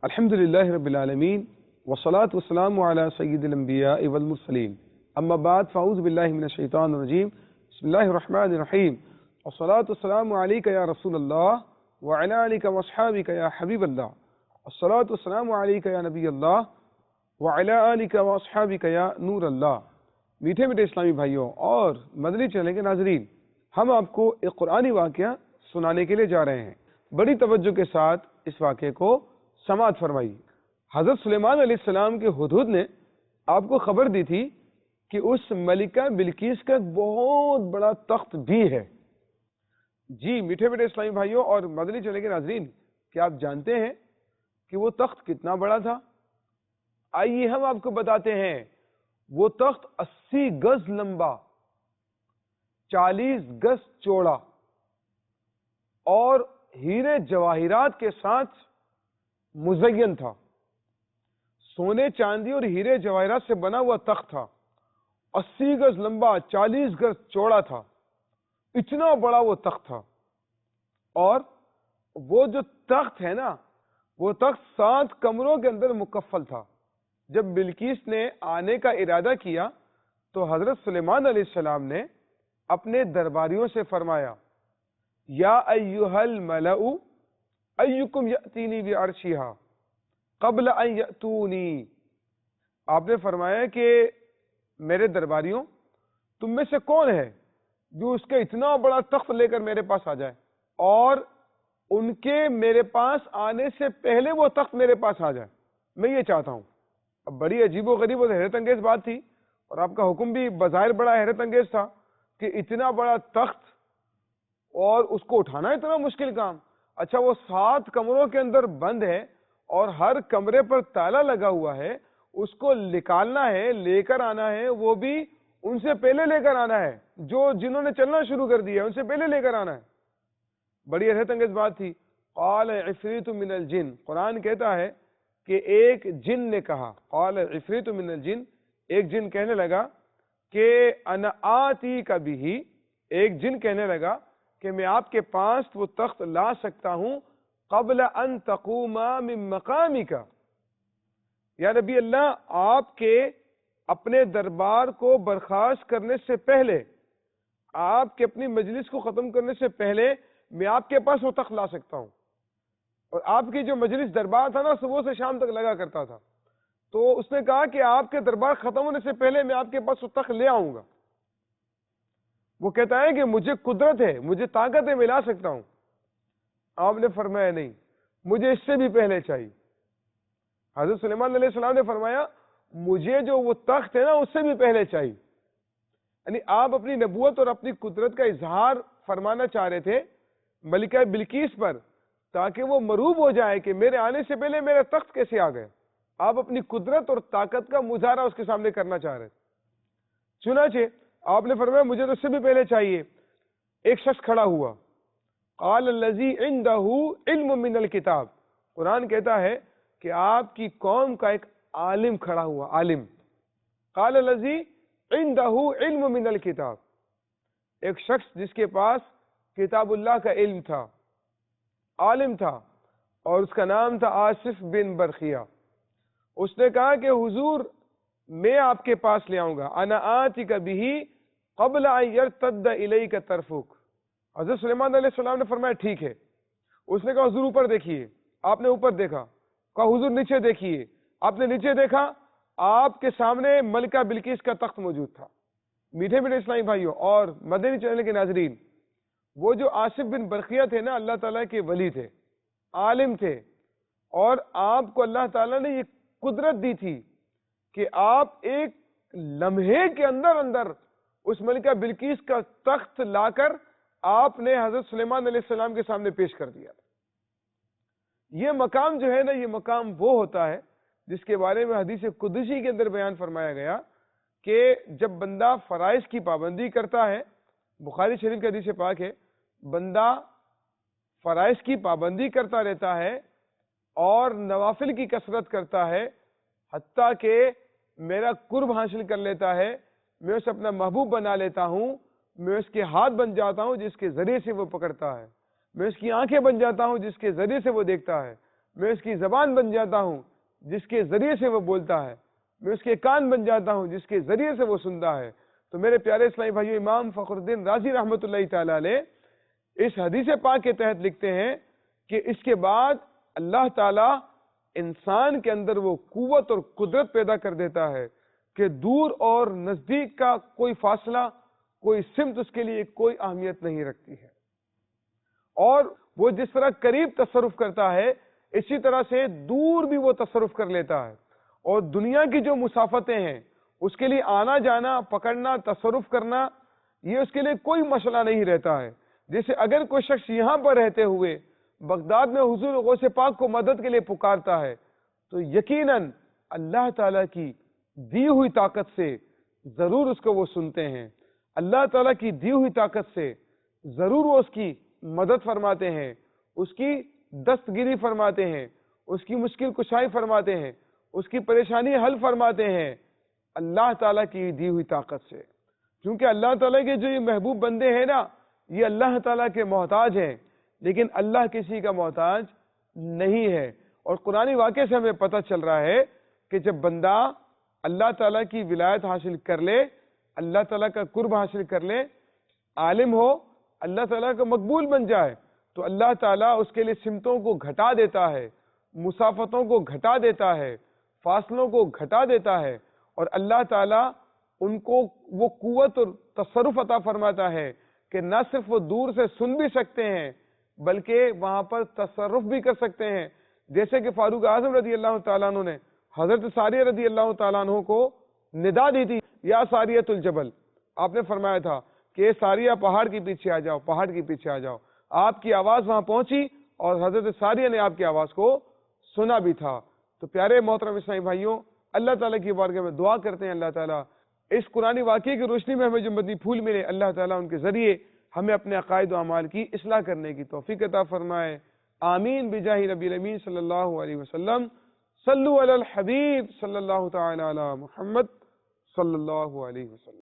الحمد لله رب العالمين والصلاة والسلام على سيد الأنبياء والمرسلين أما بعد فأعوذ بالله من الشيطان الرجيم بسم الله الرحمن الرحيم والصلاة والسلام عليك يا رسول الله وعلى آلك وأصحابك يا حبيب الله الصلاة والسلام عليك يا نبي الله وعلى آلك وأصحابك يا نور الله۔ میٹھے میٹھے اسلامی بھائیوں اور مدنی چینل کے ناظرین، ہم آپ کو ایک قرآنی واقعہ سنانے کے لیے جا رہے ہیں۔ بڑی توجہ کے ساتھ اس واقعے کو سماعت فرمائی۔ حضرت سلیمان علیہ السلام کے ہدہد نے آپ کو خبر دی تھی کہ اس ملکہ بلقیس کا ایک بہت بڑا تخت بھی ہے۔ جی میٹھے میٹھے اسلامی بھائیوں اور مدنی چینل کے ناظرین، کیا آپ جانتے ہیں کہ وہ تخت کتنا بڑا تھا؟ آئیے ہم آپ کو بتاتے ہیں۔ وہ تخت 80 گز لمبا، 40 گز چوڑا اور ہیرے جواہرات کے ساتھ مزین تھا۔ سونے چاندی اور ہیرے جواہرات سے بنا ہوا تخت تھا۔ 80 گز لمبا، 40 گز چوڑا تھا۔ اتنا بڑا وہ تخت تھا۔ اور وہ جو تخت ہے نا، وہ تخت 7 کمروں کے اندر مکفل تھا۔ جب بلقیس نے آنے کا ارادہ کیا تو حضرت سلیمان علیہ السلام نے اپنے درباریوں سے فرمایا، یا ایھا الملأ ایکم یأتینی بعرشہا قبل ان یأتونی۔ آپ نے فرمایا کہ میرے درباریوں، تم میں سے کون ہے جو اس کا اتنا بڑا تخت لے کر میرے پاس آ جائے اور ان کے میرے پاس آنے سے پہلے وہ تخت میرے پاس آ جائے؟ میں یہ چاہتا ہوں۔ اب بڑی عجیب و غریب اور حیرت انگیز بات تھی، اور آپ کا حکم بھی بظاہر بڑا حیرت انگیز تھا کہ اتنا بڑا تخت اور اس کو اٹھانا اتنا مشکل کام۔ اچھا، وہ 7 کمروں کے اندر بند ہے اور ہر کمرے پر تالا لگا ہوا ہے، اس کو نکالنا ہے، لے کر آنا ہے، وہ بھی ان سے پہلے لے کر آنا ہے، جنہوں نے چلنا شروع کر دیا ان سے پہلے لے کر آنا ہے۔ بڑی حیرت انگیز بات تھی۔ قال عفریت من الجن، قرآن کہتا ہے کہ ایک جن نے کہا، قال عفریت من الجن، ایک جن کہنے لگا کہ انا آتیک بہ، ایک جن کہنے لگا کہ میں آپ کے پاس وہ تخت لا سکتا ہوں قبل ان تقوم من مقامک، یا نبی اللہ، آپ کے اپنے دربار کو برخاست کرنے سے پہلے، آپ کے اپنی مجلس کو ختم کرنے سے پہلے میں آپ کے پاس وہ تخت لا سکتا ہوں۔ اور آپ کی جو مجلس دربار تھا نا، صبح سے شام تک لگا کرتا تھا، تو اس نے کہا کہ آپ کے دربار ختم ہونے سے پہلے میں آپ کے پاس وہ تخت لے آؤں گا۔ وہ کہتا ہے کہ مجھے قدرت ہے، مجھے طاقت ہے، میں لا سکتا ہوں۔ آپ نے فرمایا نہیں، مجھے اس سے بھی پہلے چاہیے۔ حضرت سلیمان علیہ السلام نے فرمایا، مجھے جو وہ تخت ہے نا اس سے بھی پہلے چاہیے۔ یعنی آپ اپنی نبوت اور اپنی قدرت کا اظہار فرمانا چاہ رہے تھے ملکہ بلقیس پر، تاکہ وہ مروب ہو جائے کہ میرے آنے سے پہلے میرا تخت کیسے آ گیا۔ آپ اپنی قدرت اور طاقت کا مظاہرہ اس کے سامنے کرنا چاہ رہے تھے۔ چنانچہ آپ نے فرمایا مجھے تو اس سے بھی پہلے چاہیے۔ ایک شخص کھڑا ہوا، قال الذی عندہ علم من الکتاب، قرآن کہتا ہے کہ آپ کی قوم کا ایک عالم کھڑا ہوا، عالم۔ قال الذی عندہ علم من الکتاب، ایک شخص جس کے پاس کتاب اللہ کا علم تھا، عالم تھا، اور اس کا نام تھا آصف بن برخیہ۔ اس نے کہا کہ حضور، میں آپ کے پاس لے آؤں گا، انا آتیک بہ قبل ان یرتد الیک طرفک۔ حضرت سلیمان علیہ السلام نے فرمایا ٹھیک ہے۔ اس نے کہا حضور اوپر دیکھیے۔ آپ نے اوپر دیکھا۔ کہا حضور نیچے دیکھیے۔ آپ نے نیچے دیکھا، آپ کے سامنے ملکہ بلقیس کا تخت موجود تھا۔ میٹھے میٹھے اسلامی بھائیوں اور مدنی چینل کے ناظرین، وہ جو آصف بن برقیہ تھے نا، اللہ تعالیٰ کے ولی تھے، عالم تھے، اور آپ کو اللہ تعالیٰ نے یہ قدرت دی تھی کہ آپ ایک لمحے کے اندر اندر اس ملکہ بلقیس کا تخت لا کر آپ نے حضرت سلیمان علیہ السلام کے سامنے پیش کر دیا۔ یہ مقام جو ہے نا، یہ مقام وہ ہوتا ہے جس کے بارے میں حدیث قدسی کے اندر بیان فرمایا گیا کہ جب بندہ فرائض کی پابندی کرتا ہے، بخاری شریف کی حدیث پاک ہے، بندہ فرائض کی پابندی کرتا رہتا ہے اور نوافل کی کثرت کرتا ہے، حتیٰ کہ میرا قرب حاصل کر لیتا ہے، میں اسے اپنا محبوب بنا لیتا ہوں، میں اس کے ہاتھ بن جاتا ہوں جس کے ذریعے سے وہ پکڑتا ہے، میں اس کی آنکھیں بن جاتا ہوں جس کے ذریعے سے وہ دیکھتا ہے، میں اس کی زبان بن جاتا ہوں جس کے ذریعے سے وہ بولتا ہے، میں اس کے کان بن جاتا ہوں جس کے ذریعے سے وہ سنتا ہے۔ تو میرے پیارے اسلامی بھائیو، امام فخر الدین رازی رحمۃ اللہ تعالی علیہ اس حدیث پاک کے تحت لکھتے ہیں کہ اس کے بعد اللہ تعالی انسان کے اندر وہ قوت اور قدرت پیدا کر دیتا ہے کہ دور اور نزدیک کا کوئی فاصلہ، کوئی سمت اس کے لیے کوئی اہمیت نہیں رکھتی ہے، اور وہ جس طرح قریب تصرف کرتا ہے اسی طرح سے دور بھی وہ تصرف کر لیتا ہے، اور دنیا کی جو مسافتیں ہیں اس کے لیے آنا جانا، پکڑنا، تصرف کرنا، یہ اس کے لیے کوئی مسئلہ نہیں رہتا ہے۔ جیسے اگر کوئی شخص یہاں پر رہتے ہوئے بغداد میں حضور غوث پاک کو مدد کے لیے پکارتا ہے تو یقیناً اللہ تعالیٰ کی دی ہوئی طاقت سے ضرور اس کو وہ سنتے ہیں، اللہ تعالیٰ کی دی ہوئی طاقت سے ضرور وہ اس کی مدد فرماتے ہیں، اس کی دستگیری فرماتے ہیں، اس کی مشکل کشائی فرماتے ہیں، اس کی پریشانی حل فرماتے ہیں، اللہ تعالیٰ کی دی ہوئی طاقت سے۔ کیونکہ اللہ تعالیٰ کے جو یہ محبوب بندے ہیں نا، یہ اللہ تعالیٰ کے محتاج ہیں، لیکن اللہ کسی کا محتاج نہیں ہے۔ اور قرآنی واقعے سے ہمیں پتہ چل رہا ہے کہ جب بندہ اللہ تعالیٰ کی ولایت حاصل کر لے، اللہ تعالیٰ کا قرب حاصل کر لے، عالم ہو، اللہ تعالیٰ کا مقبول بن جائے، تو اللہ تعالیٰ اس کے لیے سمتوں کو گھٹا دیتا ہے، مسافتوں کو گھٹا دیتا ہے، فاصلوں کو گھٹا دیتا ہے، اور اللہ تعالیٰ ان کو وہ قوت اور تصرف عطا فرماتا ہے کہ نہ صرف وہ دور سے سن بھی سکتے ہیں بلکہ وہاں پر تصرف بھی کر سکتے ہیں۔ جیسے کہ فاروق اعظم رضی اللہ تعالیٰ عنہ نے حضرت ساریہ رضی اللہ تعالیٰ عنہ کو ندا دی تھی، یا ساریۃ الجبل، آپ نے فرمایا تھا کہ اے ساریہ پہاڑ کے پیچھے آ جاؤ، پہاڑ کے پیچھے آ جاؤ۔ آپ کی آواز وہاں پہنچی اور حضرت ساریہ نے آپ کی آواز کو سنا بھی تھا۔ تو پیارے محترم اسلامی بھائیوں، اللہ تعالیٰ کی بارگاہ میں دعا کرتے ہیں اللہ تعالیٰ اس قرآنی واقعے کی روشنی میں ہمیں جو مدنی پھول ملے، اللہ تعالیٰ ان کے ذریعے ہمیں اپنے عقائد و اعمال کی اصلاح کرنے کی توفیق عطا فرمائے۔ آمین بجاہ نبی الامین صلی اللہ علیہ وسلم۔ صلو علی الحبیب صلی اللہ تعالی علی محمد صلی اللہ علیہ وسلم۔